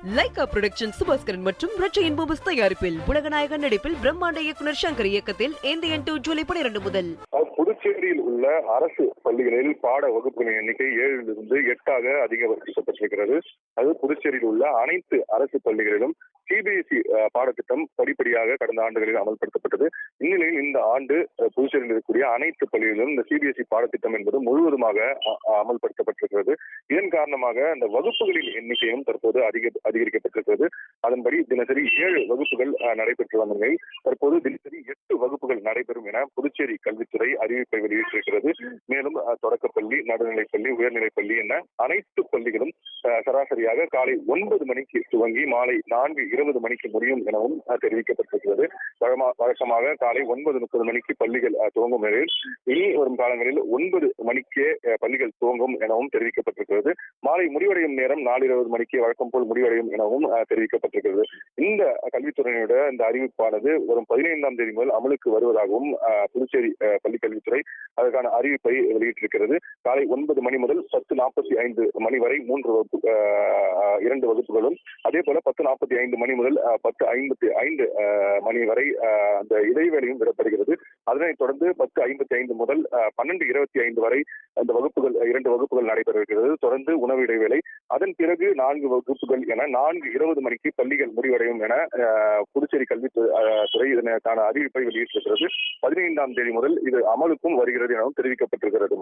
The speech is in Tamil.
லைகா புரொடக்ஷன் சுபாஸ்கரன் மற்றும் ரச்சையின் பூபஸ் தயாரிப்பில் உலகநாயகன் நடிப்பில் பிரம்மாண்ட இயக்குனர் சங்கர் இயக்கத்தில் இந்தியன் 2 ஜூலை 12 முதல். புதுச்சேரியில் உள்ள அரசு பள்ளிகளில் பாட வகுப்புகளின் எண்ணிக்கை 7லிருந்து 8ஆக அதிகரிக்கப்பட்டிருக்கிறது. அது புதுச்சேரியில் உள்ள அனைத்து அரசு பள்ளிகளிலும் சிபிஎஸ்இ பாடத்திட்டம் படிப்படியாக கடந்த ஆண்டுகளில் அமல்படுத்தப்பட்டது. இந்நிலையில் இந்த ஆண்டு புதுச்சேரியில் இருக்கக்கூடிய அனைத்து பள்ளிகளிலும் இந்த சிபிஎஸ்இ பாடத்திட்டம் என்பது முழுவதுமாக அமல்படுத்தப்பட்டிருக்கிறது. இதன் காரணமாக அந்த வகுப்புகளின் எண்ணிக்கையும் தற்போது அதிகரிக்கப்பட்டிருக்கிறது. அதன்படி தினசரி 7 வகுப்புகள் நடைபெற்று வந்த நிலையில் தற்போது தினசரி 8 வகுப்புகள் நடைபெறும் என புதுச்சேரி கல்வித்துறை அறிவிப்பை வெளியிட்டிருக்கிறது. மேலும் தொடக்கப்பள்ளி, நடுநிலைப்பள்ளி, உயர்நிலைப்பள்ளி என அனைத்து பள்ளிகளும் சராசரியாக காலை 9 மணிக்கு துவங்கி மாலை 4:20 மணிக்கு முடியும் எனவும் தெரிவிக்கப்பட்டிருக்கிறது. வழக்கமாக காலை 9:30 மணிக்கு பள்ளிகள் துவங்கும் நிலையில் இனி வரும் காலங்களில் 9 மணிக்கே பள்ளிகள் துவங்கும் எனவும் தெரிவிக்கப்பட்டிருக்கிறது. மாலை முடிவடையும் நேரம் 4:20 மணிக்கு வழக்கம் போல் முடிவடையும் எனவும் தெரிவிக்கப்பட்டிருக்கிறது. இந்த கல்வித்துறையினோட இந்த அறிவிப்பானது வரும் 15ஆம் தேதி முதல் அமலுக்கு வருவதாகவும் புதுச்சேரி பள்ளிக்கல்வித்துறை அதற்கான அறிவிப்பை வெளியிட்டிருக்கிறது. காலை 9 மணி முதல் 10:45 மணி வரை 2 வகுப்புகளும், அதே போல 10:45 மணி முதல் 10:55 மணி வரை அந்த இடைவேளையும் விடப்படுகிறது. அதனைத் தொடர்ந்து 10:55 முதல் 12:25 வரை அந்த வகுப்புகள் 2 வகுப்புகள் நடைபெறுகிறது. தொடர்ந்து உணவு இடைவேளை, அதன் பிறகு 4 வகுப்புகள் என 4:20 மணிக்கு பள்ளிகள் முடிவடையும் என புதுச்சேரி கல்வித்துறை இதற்கான அறிவிப்பை வெளியிட்டிருக்கிறது. 15ஆம் தேதி முதல் இது அமலுக்கும் வருகிறது எனவும் தெரிவிக்கப்பட்டிருக்கிறது.